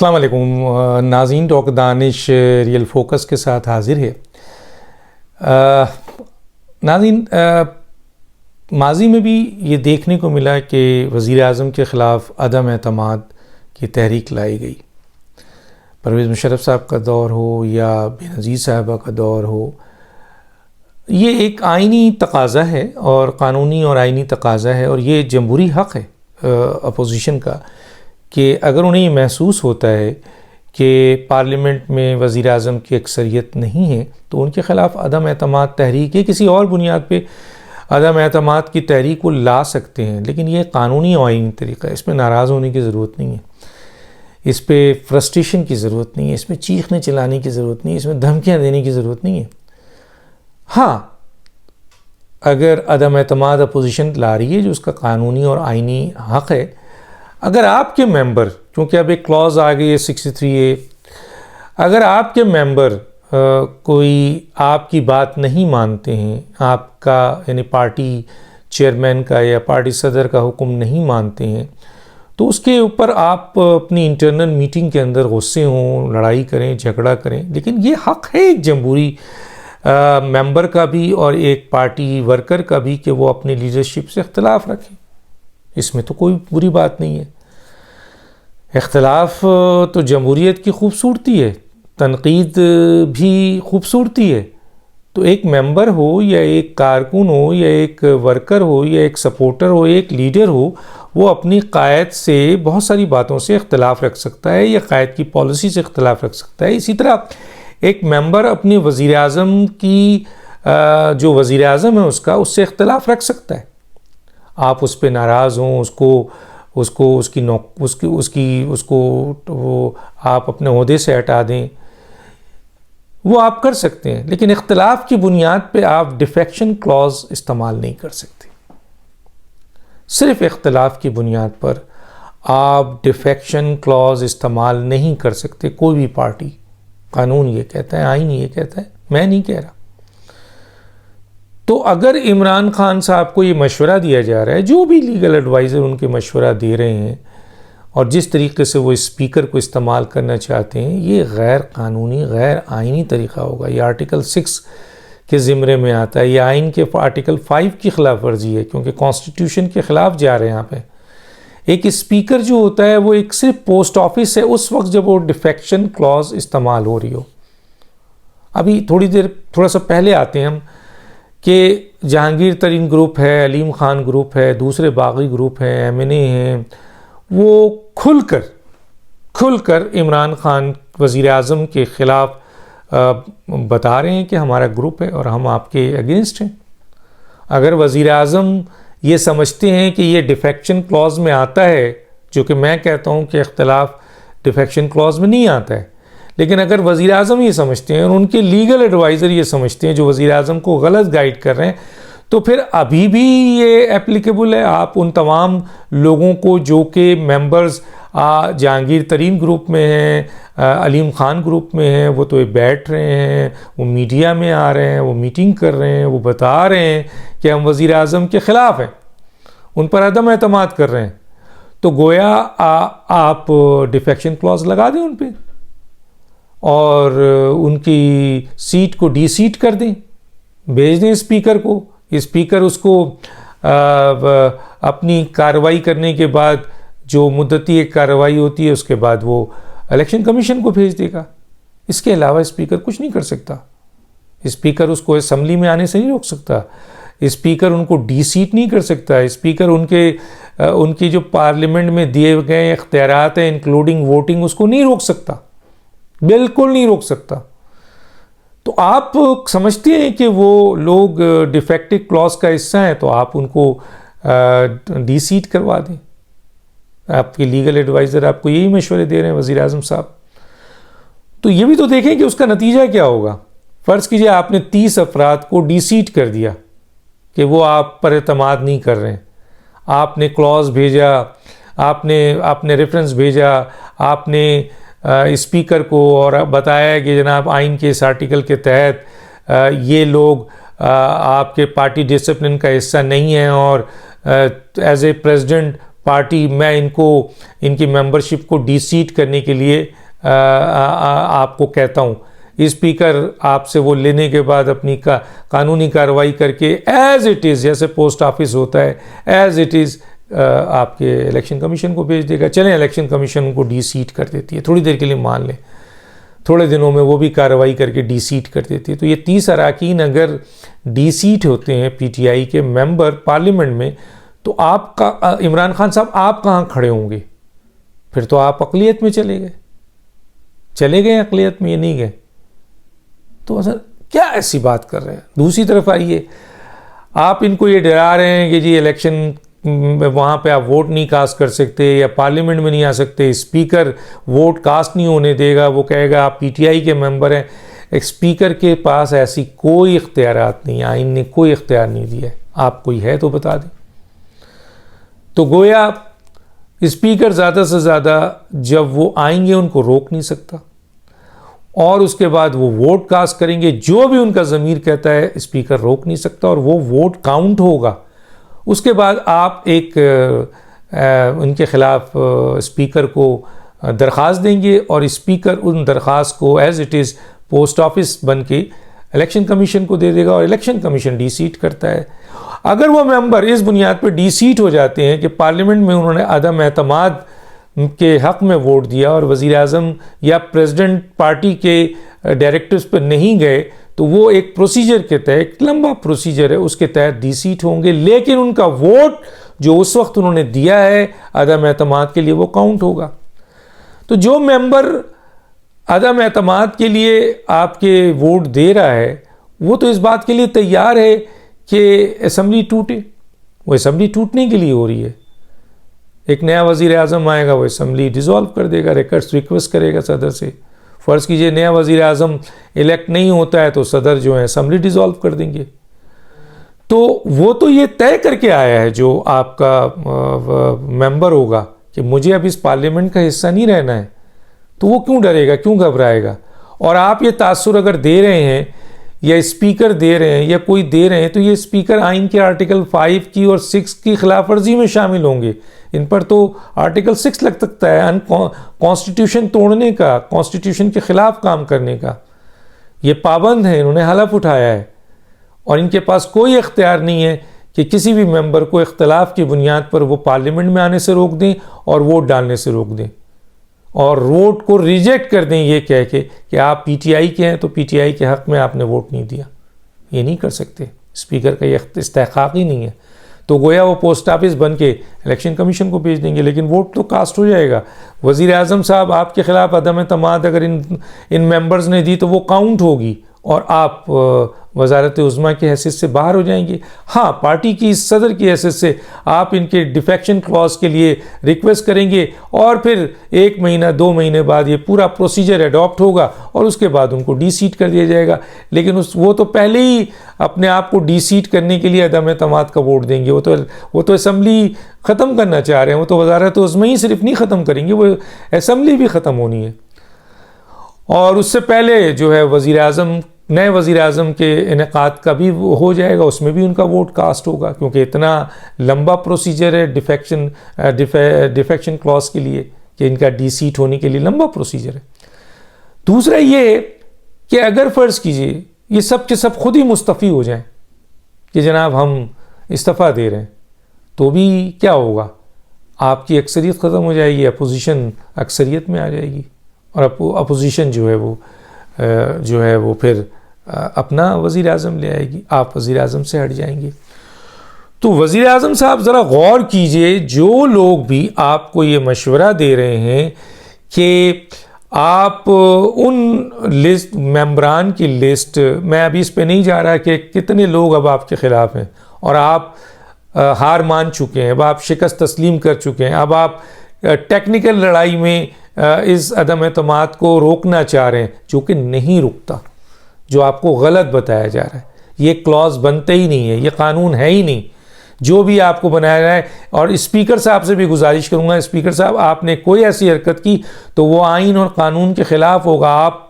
अस्सलाम वालेकुम नाज़रीन, टॉक दानिश रियल फोकस के साथ हाजिर है। नाज़रीन, माजी में भी ये देखने को मिला कि वज़ीर आज़म के ख़िलाफ़ अदम एतमाद की तहरीक लाई गई। परवेज़ मुशर्रफ साहब का दौर हो या बेनज़ीर साहबा का दौर हो, ये एक आइनी तकाज़ा है और क़ानूनी और आइनी तकाज़ा है, और ये जमहूरी हक़ है अपोजिशन का कि अगर उन्हें ये महसूस होता है कि पार्लियामेंट में वज़ीर आज़म की अक्सरियत नहीं है तो उनके ख़िलाफ़ अदम एतमाद तहरीक या किसी और बुनियाद पे अदम एतमाद की तहरीक को ला सकते हैं। लेकिन ये क़ानूनी और आइनी तरीक़ा है, इसमें नाराज़ होने की ज़रूरत नहीं है, इस पर फ्रस्ट्रेशन की ज़रूरत नहीं है, इसमें चीखने चिल्लाने की ज़रूरत नहीं है, इसमें धमकियाँ देने की ज़रूरत नहीं है। हाँ, अगर अदम एतमाद अपोजिशन ला रही है जो उसका क़ानूनी और आइनी हक़ है, अगर आपके मेंबर, क्योंकि अब एक क्लॉज आ गई है 63A, अगर आपके मेंबर कोई आपकी बात नहीं मानते हैं, आपका यानी पार्टी चेयरमैन का या पार्टी सदर का हुक्म नहीं मानते हैं, तो उसके ऊपर आप अपनी इंटरनल मीटिंग के अंदर गुस्से हों, लड़ाई करें, झगड़ा करें। लेकिन ये हक़ है एक जमहूरी मेंबर का भी और एक पार्टी वर्कर का भी कि वो अपनी लीडरशिप से इख्तलाफ रखें, इसमें तो कोई बुरी बात नहीं है। इख्तलाफ तो जमहूरियत की खूबसूरती है, तनकीद भी खूबसूरती है। तो एक मेंबर हो या एक कारकुन हो या एक वर्कर हो या एक सपोर्टर हो, एक लीडर हो, वो अपनी क़ायद से बहुत सारी बातों से इख्तलाफ रख सकता है या क़ायद की पॉलिसी से इख्तलाफ रख सकता है। इसी तरह एक मेंबर अपने वज़ीर आज़म की जो वज़ीर आज़म है उससे इख्तलाफ रख सकता है। आप उस पर नाराज़ हों, उसको वो आप अपने ओहदे से हटा दें, वो आप कर सकते हैं। लेकिन इख्तलाफ की बुनियाद पे आप डिफेक्शन क्लॉज इस्तेमाल नहीं कर सकते। सिर्फ इख्तलाफ की बुनियाद पर आप डिफेक्शन क्लॉज इस्तेमाल नहीं कर सकते। कोई भी पार्टी, कानून ये कहता है, आइन ये कहता है, मैं नहीं कह रहा। तो अगर इमरान खान साहब को ये मशवरा दिया जा रहा है, जो भी लीगल एडवाइज़र उनके मशवरा दे रहे हैं, और जिस तरीके से वो स्पीकर को इस्तेमाल करना चाहते हैं, ये गैर कानूनी, गैर आइनी तरीक़ा होगा। ये आर्टिकल 6 के ज़िम्रे में आता है, ये आइन के आर्टिकल 5 की खिलाफ वर्जी है, क्योंकि कॉन्स्टिट्यूशन के ख़िलाफ़ जा रहे हैं यहाँ पे। एक स्पीकर जो होता है वो एक सिर्फ पोस्ट ऑफिस है उस वक्त जब वो डिफेक्शन क्लॉज इस्तेमाल हो रही हो। अभी थोड़ा सा पहले आते हैं हम कि जहांगीर तरीन ग्रुप है, अलीम खान ग्रुप है, दूसरे बागी ग्रुप हैं, MNA हैं, वो खुलकर इमरान खान वज़ीर आज़म के ख़िलाफ़ बता रहे हैं कि हमारा ग्रुप है और हम आपके अगेंस्ट हैं। अगर वज़ीर आज़म ये समझते हैं कि ये डिफेक्शन क्लॉज में आता है, जो कि मैं कहता हूँ कि इख्तलाफ डिफेक्शन क्लॉज में नहीं आता है, लेकिन अगर वज़ीर आज़म ये समझते हैं और उनके लीगल एडवाइज़र ये समझते हैं जो वज़ीर आज़म को गलत गाइड कर रहे हैं, तो फिर अभी भी ये एप्लीकेबल है। आप उन तमाम लोगों को जो कि मेंबर्स जहांगीर तरीन ग्रुप में हैं, अलीम खान ग्रुप में हैं, वो तो बैठ रहे हैं, वो मीडिया में आ रहे हैं, वो मीटिंग कर रहे हैं, वो बता रहे हैं कि हम वज़ीर आज़म के ख़िलाफ़ हैं, उन पर अदम एतमाद कर रहे हैं। तो गोया आप डिफेक्शन क्लॉज लगा दें उन पर और उनकी सीट को डी-सीट कर दें, भेज दें स्पीकर को। स्पीकर उसको अपनी कार्रवाई करने के बाद, जो मुद्दती एक कार्रवाई होती है, उसके बाद वो इलेक्शन कमीशन को भेज देगा। इसके अलावा स्पीकर कुछ नहीं कर सकता। स्पीकर उसको असम्बली में आने से नहीं रोक सकता, स्पीकर उनको डी-सीट नहीं कर सकता, स्पीकर उनकी जो पार्लियामेंट में दिए गए इख्तियारात हैं इंक्लूडिंग वोटिंग, उसको नहीं रोक सकता, बिल्कुल नहीं रोक सकता। तो आप समझते हैं कि वो लोग डिफेक्टिव क्लॉज का हिस्सा हैं, तो आप उनको डी-सीट करवा दें। आपके लीगल एडवाइज़र आपको यही मशवरे दे रहे हैं, वज़ीर आज़म साहब। तो ये भी तो देखें कि उसका नतीजा क्या होगा। फ़र्ज़ कीजिए आपने 30 अफराद को डी-सीट कर दिया कि वो आप पर एतमाद नहीं कर रहे हैं। आपने क्लॉज भेजा, आपने रेफरेंस भेजा, आपने स्पीकर को और बताया कि जनाब आइन के इस आर्टिकल के तहत ये लोग आपके पार्टी डिसिप्लिन का हिस्सा नहीं है और एज ए प्रेसिडेंट पार्टी मैं इनकी मेंबरशिप को डीसीट करने के लिए आपको कहता हूँ। स्पीकर आपसे वो लेने के बाद अपनी कानूनी कार्रवाई करके एज इट इज़, जैसे पोस्ट ऑफिस होता है, एज इट इज़ आपके इलेक्शन कमीशन को भेज देगा। चलें, इलेक्शन कमीशन उनको डीसीट कर देती है, थोड़ी देर के लिए मान लें, थोड़े दिनों में वो भी कार्रवाई करके डीसीट कर देती है। तो ये 30 अरकान अगर डीसीट होते हैं पीटीआई के मेंबर पार्लियामेंट में, तो आपका इमरान खान साहब आप कहाँ खड़े होंगे? फिर तो आप अक़लियत में चले गए अक़लियत में, ये नहीं गए तो सर क्या ऐसी बात कर रहे हैं। दूसरी तरफ आइए, आप इनको ये डरा रहे हैं कि जी इलेक्शन वहाँ पे आप वोट नहीं कास्ट कर सकते या पार्लियामेंट में नहीं आ सकते, स्पीकर वोट कास्ट नहीं होने देगा, वो कहेगा आप पीटीआई के मेंबर हैं। एक स्पीकर के पास ऐसी कोई इख्तियारात नहीं, आइन ने कोई इख्तियार नहीं दिया है। आप कोई है तो बता दें। तो गोया स्पीकर ज़्यादा से ज़्यादा जब वो आएंगे उनको रोक नहीं सकता, और उसके बाद वो वोट कास्ट करेंगे, जो भी उनका ज़मीर कहता है स्पीकर रोक नहीं सकता, और वो वोट काउंट होगा। उसके बाद आप एक उनके ख़िलाफ़ स्पीकर को दरख्वास्त देंगे, और स्पीकर उन दरख्वास्त को as it is post office बन के इलेक्शन कमीशन को दे देगा, और इलेक्शन कमीशन डीसीट करता है। अगर वो मेंबर इस बुनियाद पर डीसीट हो जाते हैं कि पार्लियामेंट में उन्होंने अदम एतमाद के हक़ में वोट दिया और वज़ीर आज़म या प्रेसिडेंट पार्टी के डायरेक्टिव्स पर नहीं गए, तो वो एक प्रोसीजर के तहत, एक लंबा प्रोसीजर है, उसके तहत डीसीट होंगे, लेकिन उनका वोट जो उस वक्त उन्होंने दिया है अदम एतमाद के लिए वो काउंट होगा। तो जो मेंबर अदम एतमाद के लिए आपके वोट दे रहा है, वो तो इस बात के लिए तैयार है कि असम्बली टूटे। वो असम्बली टूटने के लिए हो रही है। एक नया वज़ीर आज़म आएगा, वो असम्बली डिज़ोल्व कर देगा, रिक्वेस्ट करेगा सदर से। फ़र्ज़ कीजिए नया वज़ीर आज़म इलेक्ट नहीं होता है, तो सदर जो है असम्बली डिज़ोल्व कर देंगे। तो वो तो ये तय करके आया है जो आपका मेंबर होगा कि मुझे अब इस पार्लियामेंट का हिस्सा नहीं रहना है, तो वो क्यों डरेगा, क्यों घबराएगा? और आप ये तासुर अगर दे रहे हैं या स्पीकर दे रहे हैं या कोई दे रहे हैं, तो ये स्पीकर आइन के आर्टिकल 5 की और 6 की खिलाफ वर्जी में शामिल होंगे। इन पर तो आर्टिकल 6 लग सकता है कॉन्स्टिट्यूशन तोड़ने का, कॉन्स्टिट्यूशन के ख़िलाफ़ काम करने का। ये पाबंद है, इन्होंने हलफ उठाया है, और इनके पास कोई इख्तियार नहीं है कि किसी भी मेंबर को इख्तलाफ की बुनियाद पर वो पार्लियामेंट में आने से रोक दें और वोट डालने से रोक दें, और वोट को रिजेक्ट कर दें ये कह के कि आप पीटीआई के हैं तो पीटीआई के हक़ में आपने वोट नहीं दिया। ये नहीं कर सकते, स्पीकर का ये इस्तेहक़ाक़ ही नहीं है। तो गोया वो पोस्ट ऑफिस बन के इलेक्शन कमीशन को भेज देंगे, लेकिन वोट तो कास्ट हो जाएगा। वज़ीर आज़म साहब आपके ख़िलाफ़ अदम एतमाद अगर इन मेंबर्स ने दी तो वो काउंट होगी, और आप वज़ारत उज़्मा की हैसियत से बाहर हो जाएंगे। हाँ, पार्टी की सदर की हैसियत से आप इनके डिफेक्शन क्लॉज के लिए रिक्वेस्ट करेंगे, और फिर 1 महीना 2 महीने बाद ये पूरा प्रोसीजर अडॉप्ट होगा, और उसके बाद उनको डीसीट कर दिया जाएगा। लेकिन वो तो पहले ही अपने आप को डीसीट करने के लिए अदम एतमाद का वोट देंगे। वो तो असम्बली ख़त्म करना चाह रहे हैं। वो तो वज़ारत उज़्मा ही सिर्फ नहीं ख़त्म करेंगे, वो असम्बली भी ख़त्म होनी है। और उससे पहले जो है वज़ीर आज़म, नए वज़ीर आज़म के इनेकाद का भी हो जाएगा, उसमें भी उनका वोट कास्ट होगा, क्योंकि इतना लंबा प्रोसीजर है डिफेक्शन क्लॉज के लिए कि इनका डीसीट होने के लिए लंबा प्रोसीजर है। दूसरा ये कि अगर फ़र्ज़ कीजिए ये सब के सब खुद ही मुस्तफ़ी हो जाएं कि जनाब हम इस्तीफ़ा दे रहे हैं, तो भी क्या होगा? आपकी अक्सरियत ख़त्म हो जाएगी, अपोजिशन अक्सरियत में आ जाएगी, और अपोजिशन जो है वो फिर अपना वज़ीर आज़म ले आएगी, आप वज़ीर आज़म से हट जाएंगे। तो वज़ीर आज़म साहब ज़रा गौर कीजिए, जो लोग भी आपको ये मशवरा दे रहे हैं कि आप उन लिस्ट मेंबरान की लिस्ट, मैं अभी इस पे नहीं जा रहा कि कितने लोग अब आपके ख़िलाफ़ हैं, और आप हार मान चुके हैं, अब आप शिकस्त तस्लीम कर चुके हैं, अब आप टेक्निकल लड़ाई में इस अदम एतमाद को रोकना चाह रहे हैं, जो कि नहीं रुकता, जो आपको गलत बताया जा रहा है। ये क्लॉज बनते ही नहीं है, ये कानून है ही नहीं जो भी आपको बनाया जाए। और स्पीकर साहब से भी गुजारिश करूंगा, स्पीकर साहब आपने कोई ऐसी हरकत की तो वो आइन और कानून के ख़िलाफ़ होगा। आप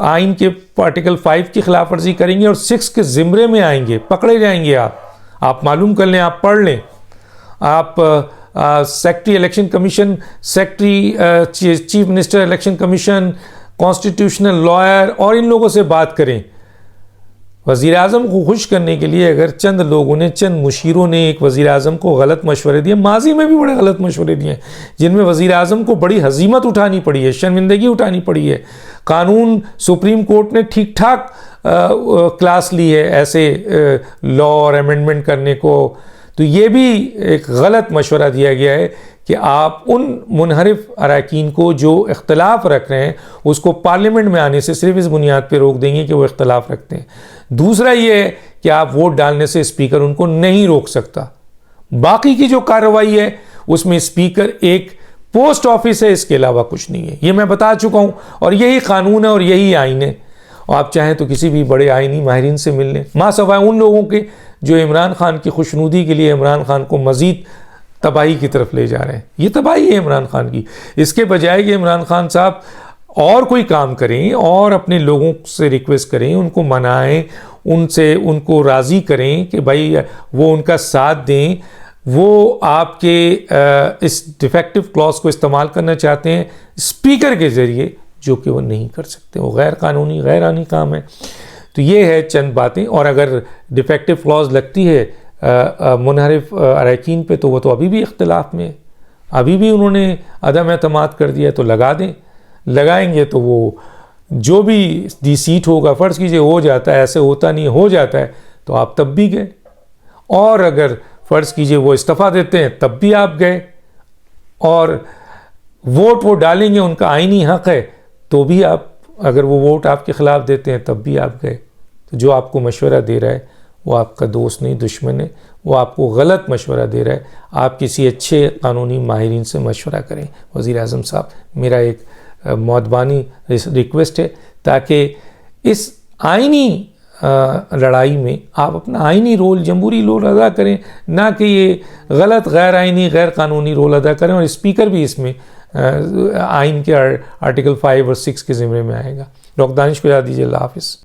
आइन के आर्टिकल 5 की खिलाफ वर्जी करेंगे और 6 के ज़िम्रे में आएंगे, पकड़े जाएंगे। आप मालूम कर लें, आप पढ़ लें, आप secretary election commission, secretary chief minister election commission, constitutional lawyer और इन लोगों से बात करें। वज़ीर आज़म को खुश करने के लिए अगर चंद लोगों ने, चंद मुशीरों ने एक वज़ीर आज़म को गलत मशवरे दिए, माजी में भी बड़े गलत मशवरे दिए जिनमें वज़ीर आज़म को बड़ी हजीमत उठानी पड़ी है, शर्मिंदगी उठानी पड़ी है। कानून सुप्रीम कोर्ट ने ठीक ठाक क्लास ली है ऐसे लॉ और अमेंडमेंट करने को, तो ये भी एक गलत मशवरा दिया गया है कि आप उन मुनहरिफ अरकान को जो इख्तलाफ रख रहे हैं उसको पार्लियामेंट में आने से सिर्फ इस बुनियाद पर रोक देंगे कि वो इख्तलाफ रखते हैं। दूसरा ये है कि आप वोट डालने से स्पीकर उनको नहीं रोक सकता। बाकी की जो कार्रवाई है उसमें स्पीकर एक पोस्ट ऑफिस है, इसके अलावा कुछ नहीं है। ये मैं बता चुका हूँ और यही कानून है और यही आइन है। और आप चाहें तो किसी भी बड़े आइनी माहिरीन से मिल लें, माँ सवाए उन लोगों के जो इमरान खान की खुशनुदी के लिए इमरान खान को मज़ीद तबाही की तरफ ले जा रहे हैं। ये तबाही है इमरान खान की। इसके बजाय कि इमरान खान साहब और कोई काम करें और अपने लोगों से रिक्वेस्ट करें, उनको मनाएं, उनसे उनको राज़ी करें कि भाई वो उनका साथ दें, वो आपके इस डिफेक्टिव क्लॉज को इस्तेमाल करना चाहते हैं स्पीकर के ज़रिए, जो कि वो नहीं कर सकते, वो गैर कानूनी गैर आनी काम है। तो ये है चंद बातें। और अगर डिफेक्टिव क्लॉज लगती है मुनहरिफ अरकान पे, तो वो तो अभी भी इख्तिलाफ में, अभी भी उन्होंने अदम एतमाद कर दिया, तो लगा दें। लगाएंगे तो वो जो भी सीट होगा, फ़र्ज़ कीजिए हो जाता है, ऐसे होता नहीं हो जाता है, तो आप तब भी गए। और अगर फ़र्ज़ कीजिए वो इस्तीफ़ा देते हैं तब भी आप गए। और वोट वो डालेंगे, उनका आईनी हक़ है, तो भी आप, अगर वो वोट आपके ख़िलाफ़ देते हैं तब भी आप गए। तो जो आपको मशवरा दे रहा है वो आपका दोस्त नहीं, दुश्मन है। वो आपको गलत मशवरा दे रहा है। आप किसी अच्छे कानूनी माहिरीन से मशवरा करें। वज़ीर आज़म साहब, मेरा एक मौदबानी रिक्वेस्ट है, ताकि इस आइनी लड़ाई में आप अपना आइनी रोल, जमहूरी रोल अदा करें, ना कि ये गलत गैर आइनी गैर कानूनी रोल अदा करें। और स्पीकर भी इसमें आइन के आर्टिकल 5 और 6 के ज़िम्मे में आएगा। डॉक्टर दानिश को याद दीजिए। अल्लाह हाफ़िज़।